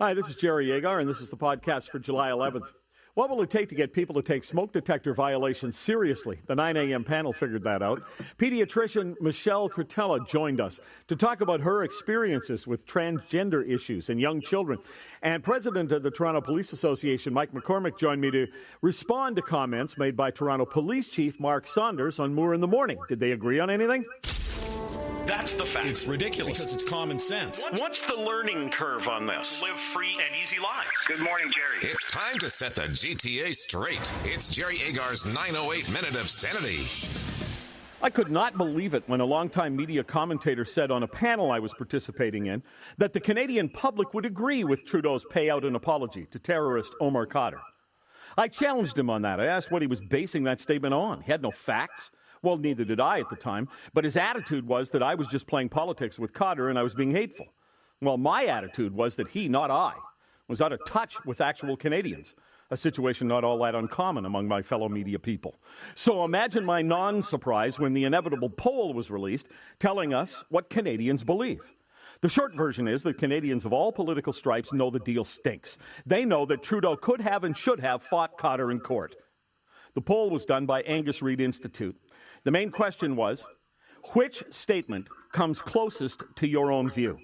Hi, this is Jerry Agar, and this is the podcast for July 11th. What will it take to get people to take smoke detector violations seriously? The 9 a.m. panel figured that out. Pediatrician Michelle Cretella joined us to talk about her experiences with transgender issues in young children. And President of the Toronto Police Association, Mike McCormick, joined me to respond to comments made by Toronto Police Chief Mark Saunders on Moore in the Morning. Did they agree on anything? That's the fact. It's ridiculous because it's common sense. What's the learning curve on this? Live free and easy lives. Good morning, Jerry. It's time to set the GTA straight. It's Jerry Agar's 908 Minute of Sanity. I could not believe it when a longtime media commentator said on a panel I was participating in that the Canadian public would agree with Trudeau's payout and apology to terrorist Omar Khadr. I challenged him on that. I asked what he was basing that statement on. He had no facts. Well, neither did I at the time, but his attitude was that I was just playing politics with Khadr and I was being hateful. Well, my attitude was that he, not I, was out of touch with actual Canadians, a situation not all that uncommon among my fellow media people. So imagine my non-surprise when the inevitable poll was released telling us what Canadians believe. The short version is that Canadians of all political stripes know the deal stinks. They know that Trudeau could have and should have fought Khadr in court. The poll was done by Angus Reid Institute. The main question was, which statement comes closest to your own view?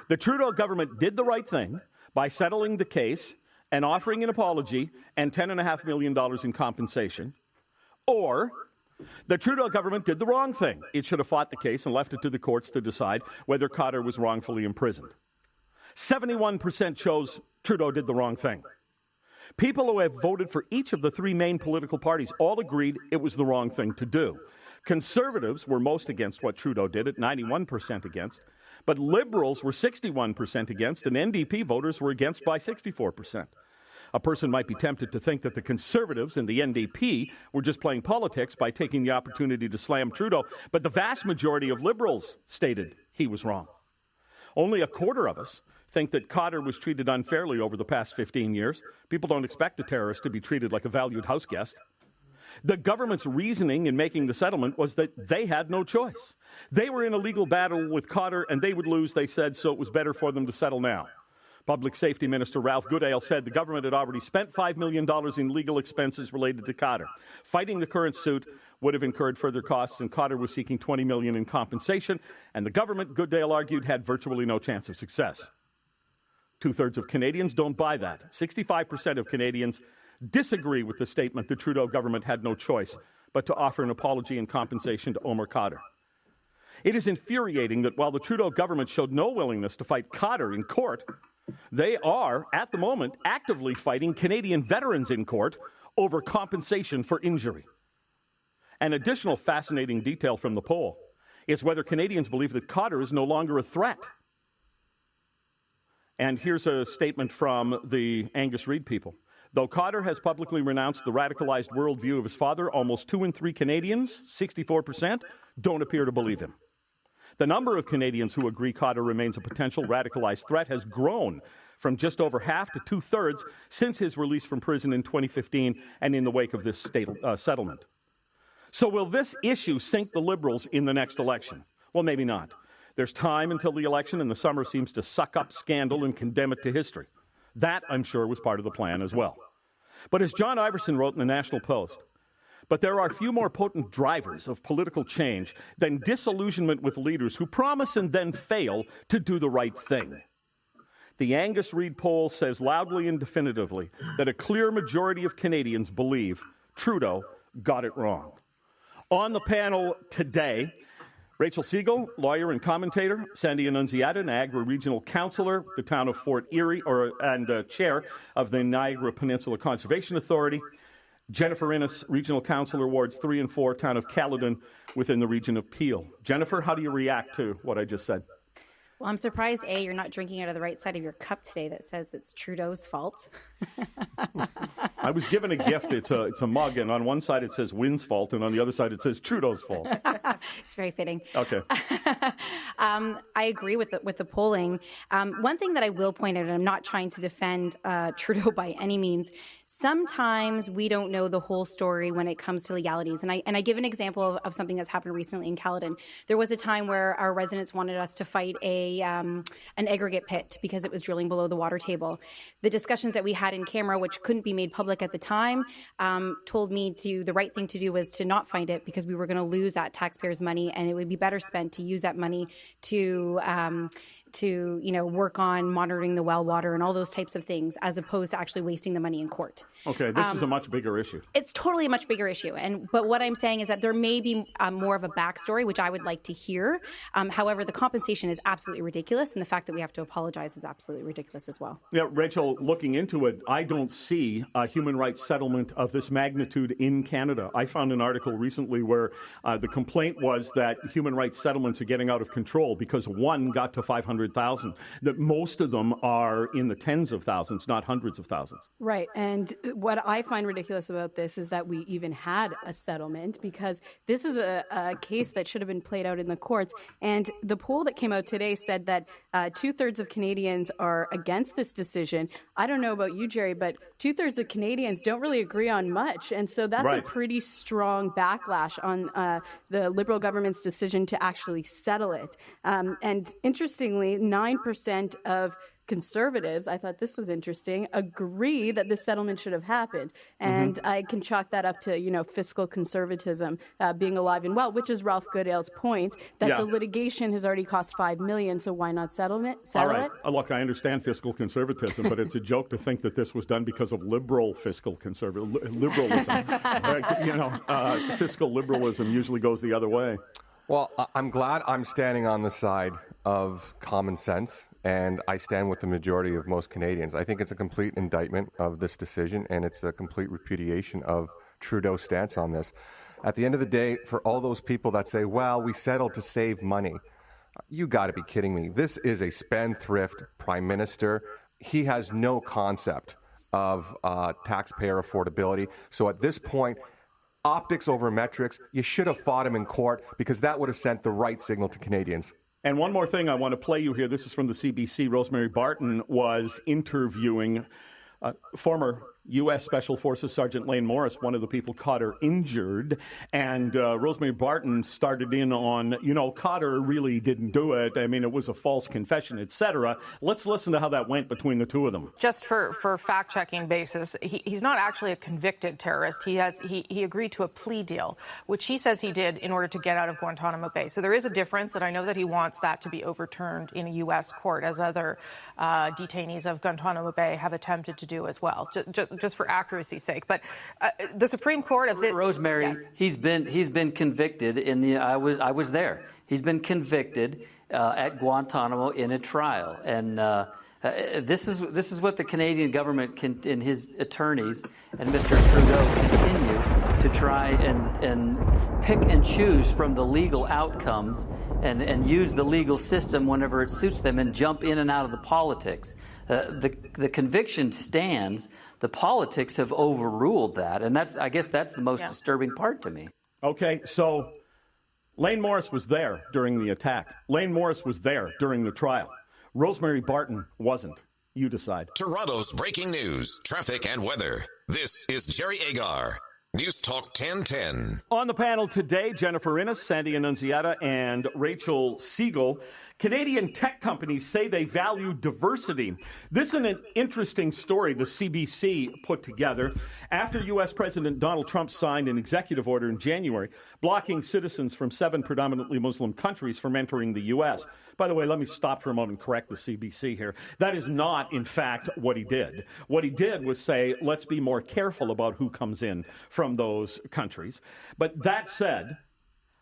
The Trudeau government did the right thing by settling the case and offering an apology and $10.5 million in compensation. Or the Trudeau government did the wrong thing. It should have fought the case and left it to the courts to decide whether Khadr was wrongfully imprisoned. 71% chose Trudeau did the wrong thing. People who have voted for each of the three main political parties all agreed it was the wrong thing to do. Conservatives were most against what Trudeau did at 91% against, but Liberals were 61% against, and NDP voters were against by 64%. A person might be tempted to think that the Conservatives and the NDP were just playing politics by taking the opportunity to slam Trudeau, but the vast majority of Liberals stated he was wrong. Only a quarter of us think that Khadr was treated unfairly over the past 15 years. People don't expect a terrorist to be treated like a valued house guest. The government's reasoning in making the settlement was that they had no choice. They were in a legal battle with Khadr and they would lose, they said, so it was better for them to settle now. Public Safety Minister Ralph Goodale said the government had already spent $5 million in legal expenses related to Khadr. Fighting the current suit would have incurred further costs, and Khadr was seeking $20 million in compensation, and the government, Goodale argued, had virtually no chance of success. Two-thirds of Canadians don't buy that. 65% of Canadians disagree with the statement the Trudeau government had no choice but to offer an apology and compensation to Omar Khadr. It is infuriating that while the Trudeau government showed no willingness to fight Khadr in court, they are, at the moment, actively fighting Canadian veterans in court over compensation for injury. An additional fascinating detail from the poll is whether Canadians believe that Khadr is no longer a threat. And here's a statement from the Angus Reid people. Though Khadr has publicly renounced the radicalized worldview of his father, almost 2 in 3 Canadians, 64%, don't appear to believe him. The number of Canadians who agree Khadr remains a potential radicalized threat has grown from just over half to 2/3 since his release from prison in 2015 and in the wake of this settlement. So will this issue sink the Liberals in the next election? Well, maybe not. There's time until the election, and the summer seems to suck up scandal and condemn it to history. That, I'm sure, was part of the plan as well. But as John Iverson wrote in the National Post, but there are few more potent drivers of political change than disillusionment with leaders who promise and then fail to do the right thing. The Angus Reid poll says loudly and definitively that a clear majority of Canadians believe Trudeau got it wrong. On the panel today, Rachel Siegel, lawyer and commentator; Sandy Annunziata, Niagara Regional Councillor, the town of Fort Erie, and chair of the Niagara Peninsula Conservation Authority; Jennifer Innes, Regional Councillor, Wards 3 and 4, town of Caledon, within the region of Peel. Jennifer, how do you react to what I just said? Well, I'm surprised, you're not drinking out of the right side of your cup today that says it's Trudeau's fault. I was given a gift. It's a mug, and on one side it says Wynn's fault, and on the other side it says Trudeau's fault. It's very fitting. Okay. I agree with the polling. One thing that I will point out, and I'm not trying to defend Trudeau by any means, sometimes we don't know the whole story when it comes to legalities. And I give an example of something that's happened recently in Caledon. There was a time where our residents wanted us to fight an aggregate pit because it was drilling below the water table. The discussions that we had in camera, which couldn't be made public at the time, told me the right thing to do was to not find it because we were going to lose that taxpayers' money, and it would be better spent to use that money to work on monitoring the well water and all those types of things, as opposed to actually wasting the money in court. Okay, this is a much bigger issue. It's totally a much bigger issue. But what I'm saying is that there may be more of a backstory, which I would like to hear. However, the compensation is absolutely ridiculous, and the fact that we have to apologize is absolutely ridiculous as well. Yeah, Rachel, looking into it, I don't see a human rights settlement of this magnitude in Canada. I found an article recently where the complaint was that human rights settlements are getting out of control because one got to 500,000, that most of them are in the tens of thousands, not hundreds of thousands. Right. And what I find ridiculous about this is that we even had a settlement, because this is a case that should have been played out in the courts. And the poll that came out today said that 2/3 of Canadians are against this decision. I don't know about you, Jerry, but 2/3 of Canadians don't really agree on much. And so that's right. A pretty strong backlash on the Liberal government's decision to actually settle it. And interestingly, 9% of Conservatives, I thought this was interesting, agree that this settlement should have happened. And I can chalk that up to, fiscal conservatism being alive and well, which is Ralph Goodale's point, that the litigation has already cost $5 million, so why not settle it? All right. Look, I understand fiscal conservatism, but it's a joke to think that this was done because of liberal fiscal liberalism. Fiscal liberalism usually goes the other way. Well, I'm glad I'm standing on the side of common sense, and I stand with the majority of most Canadians. I think it's a complete indictment of this decision, and it's a complete repudiation of Trudeau's stance on this. At the end of the day, for all those people that say, well, we settled to save money, you got to be kidding me. This is a spendthrift prime minister. He has no concept of taxpayer affordability. So at this point, optics over metrics, you should have fought him in court, because that would have sent the right signal to Canadians. And one more thing I want to play you here. This is from the CBC. Rosemary Barton was interviewing former U.S. Special Forces Sergeant Lane Morris, one of the people Cotter injured. And Rosemary Barton started in on, Cotter really didn't do it. I mean, it was a false confession, etc. Let's listen to how that went between the two of them. Just for fact-checking basis, he's not actually a convicted terrorist. He agreed to a plea deal, which he says he did in order to get out of Guantanamo Bay. So there is a difference, and I know that he wants that to be overturned in a U.S. court, as other detainees of Guantanamo Bay have attempted to do as well. Just for accuracy's sake, but the Supreme Court of Rosemary, yes. he's been convicted in the. I was there. He's been convicted at Guantanamo in a trial, and this is what the Canadian government and his attorneys and Mr. Trudeau continue to try and pick and choose from the legal outcomes and use the legal system whenever it suits them and jump in and out of the politics. The conviction stands. The politics have overruled that, and I guess that's the most disturbing part to me. Okay, so Lane Morris was there during the attack. Lane Morris was there during the trial. Rosemary Barton wasn't. You decide. Toronto's breaking news, traffic, and weather. This is Jerry Agar, News Talk 1010. On the panel today, Jennifer Innes, Sandy Annunziata, and Rachel Siegel. Canadian tech companies say they value diversity. This is an interesting story the CBC put together after U.S. President Donald Trump signed an executive order in January blocking citizens from 7 predominantly Muslim countries from entering the U.S. By the way, let me stop for a moment and correct the CBC here. That is not, in fact, what he did. What he did was say, let's be more careful about who comes in from those countries. But that said,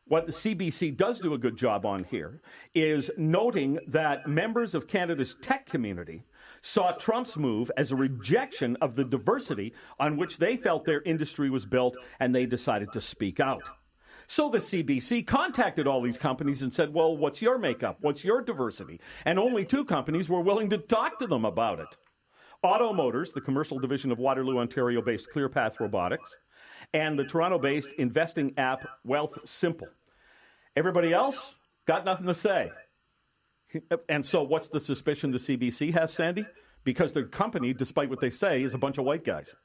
what the CBC does do a good job on here is noting that members of Canada's tech community saw Trump's move as a rejection of the diversity on which they felt their industry was built, and they decided to speak out. So the CBC contacted all these companies and said, well, what's your makeup? What's your diversity? And only 2 companies were willing to talk to them about it. Auto Motors, the commercial division of Waterloo, Ontario-based ClearPath Robotics, and the Toronto-based investing app Wealth Simple. Everybody else got nothing to say. And so what's the suspicion the CBC has, Sandy? Because their company, despite what they say, is a bunch of white guys.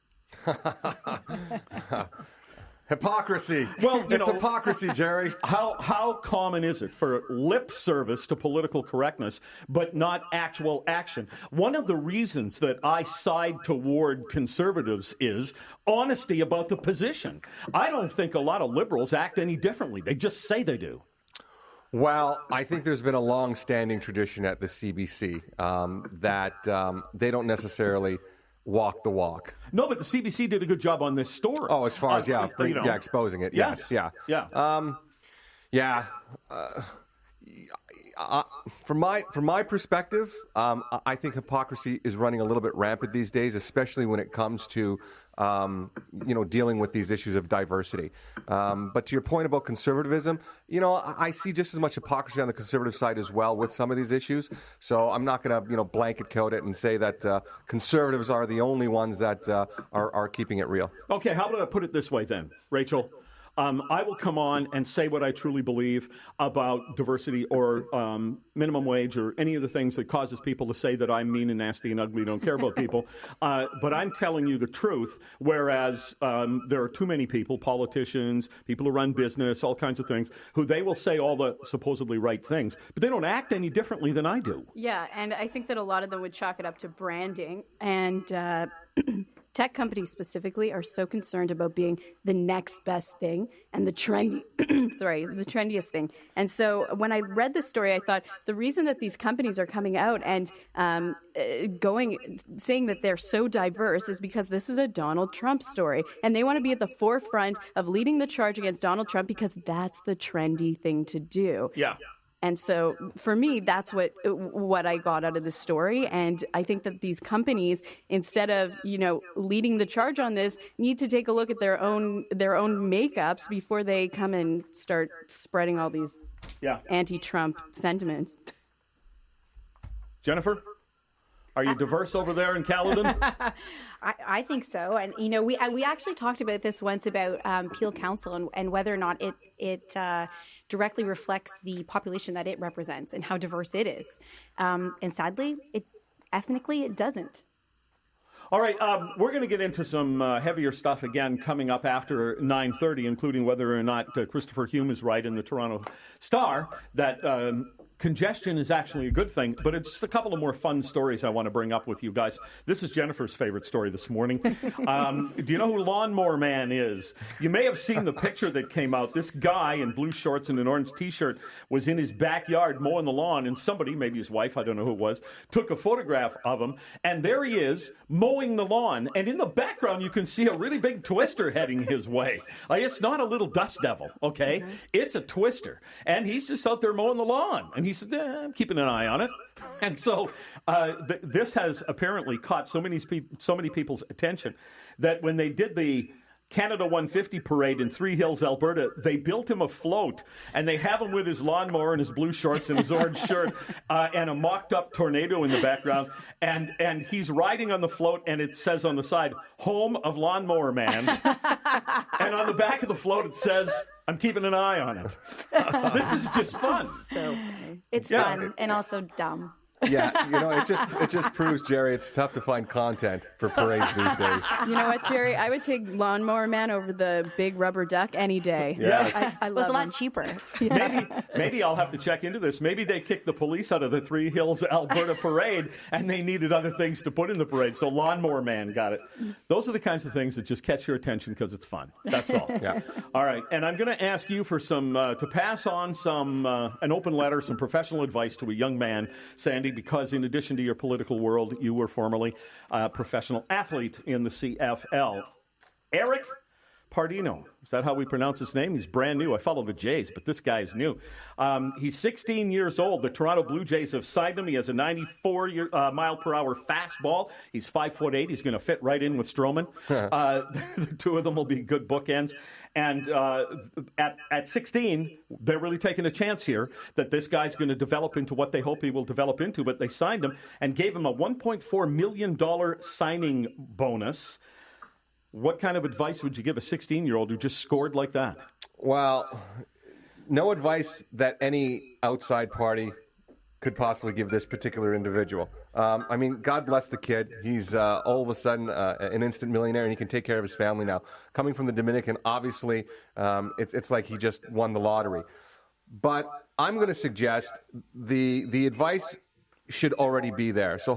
Hypocrisy. Well, it's hypocrisy, Jerry. How common is it for lip service to political correctness, but not actual action? One of the reasons that I side toward conservatives is honesty about the position. I don't think a lot of liberals act any differently. They just say they do. Well, I think there's been a long-standing tradition at the CBC that they don't necessarily walk the walk. No, but the CBC did a good job on this story. Oh, as far as exposing it. Yes, yeah. From my perspective, I think hypocrisy is running a little bit rampant these days, especially when it comes to dealing with these issues of diversity. But to your point about conservatism, I see just as much hypocrisy on the conservative side as well with some of these issues. So I'm not going to blanket coat it and say that conservatives are the only ones that are keeping it real. Okay, how about I put it this way then, Rachel? I will come on and say what I truly believe about diversity or minimum wage or any of the things that causes people to say that I'm mean and nasty and ugly, don't care about people. But I'm telling you the truth, whereas there are too many people, politicians, people who run business, all kinds of things, who they will say all the supposedly right things, but they don't act any differently than I do. Yeah, and I think that a lot of them would chalk it up to branding. And tech companies specifically are so concerned about being the next best thing and the trendiest thing. And so when I read this story, I thought the reason that these companies are coming out and saying that they're so diverse is because this is a Donald Trump story. And they want to be at the forefront of leading the charge against Donald Trump because that's the trendy thing to do. Yeah. And so for me, that's what I got out of the story. And I think that these companies, instead of, leading the charge on this, need to take a look at their own makeups before they come and start spreading all these anti-Trump sentiments. Jennifer, are you diverse over there in Caledon? I think so. And, we actually talked about this once about Peel Council and whether or not it directly reflects the population that it represents and how diverse it is. And sadly, ethnically, it doesn't. All right, we're going to get into some heavier stuff again coming up after 9:30, including whether or not Christopher Hume is right in the Toronto Star that congestion is actually a good thing, but it's just a couple of more fun stories I want to bring up with you guys. This is Jennifer's favorite story this morning. Do you know who Lawnmower Man is? You may have seen the picture that came out. This guy in blue shorts and an orange T-shirt was in his backyard mowing the lawn, and somebody, maybe his wife, I don't know who it was, took a photograph of him, and there he is mowing the lawn, and in the background you can see a really big twister heading his way. It's not a little dust devil, okay? Mm-hmm. It's a twister, and he's just out there mowing the lawn, and he said, I'm keeping an eye on it. And so this has apparently caught so many people's attention that when they did the Canada 150 parade in Three Hills, Alberta, they built him a float, and they have him with his lawnmower and his blue shorts and his orange shirt and a mocked-up tornado in the background, and he's riding on the float, and it says on the side, Home of Lawnmower Man. And on the back of the float it says, I'm keeping an eye on it. This is just fun. So it's fun and also dumb. Yeah, it just proves, Jerry, it's tough to find content for parades these days. You know what, Jerry? I would take Lawnmower Man over the big rubber duck any day. Yeah. I love it was a lot cheaper. Maybe I'll have to check into this. Maybe they kicked the police out of the Three Hills, Alberta parade, and they needed other things to put in the parade, so Lawnmower Man got it. Those are the kinds of things that just catch your attention because it's fun. That's all. Yeah. All right, and I'm going to ask you for some to pass on an open letter, some professional advice to a young man, Sandy, because in addition to your political world, you were formerly a professional athlete in the CFL. Eric Pardino. Is that how we pronounce his name? He's brand new. I follow the Jays, but this guy is new. He's 16 years old. The Toronto Blue Jays have signed him. He has a 94-mile-per-hour fastball. He's 5'8". He's going to fit right in with Stroman. The two of them will be good bookends. And at 16, they're really taking a chance here that this guy's going to develop into what they hope he will develop into. But they signed him and gave him a $1.4 million signing bonus. What kind of advice would you give a 16-year-old who just scored like that? Well, no advice that any outside party could possibly give this particular individual. I mean, God bless the kid. He's all of a sudden an instant millionaire, and he can take care of his family now. Coming from the Dominican, obviously, it's like he just won the lottery. But I'm going to suggest the advice should already be there. So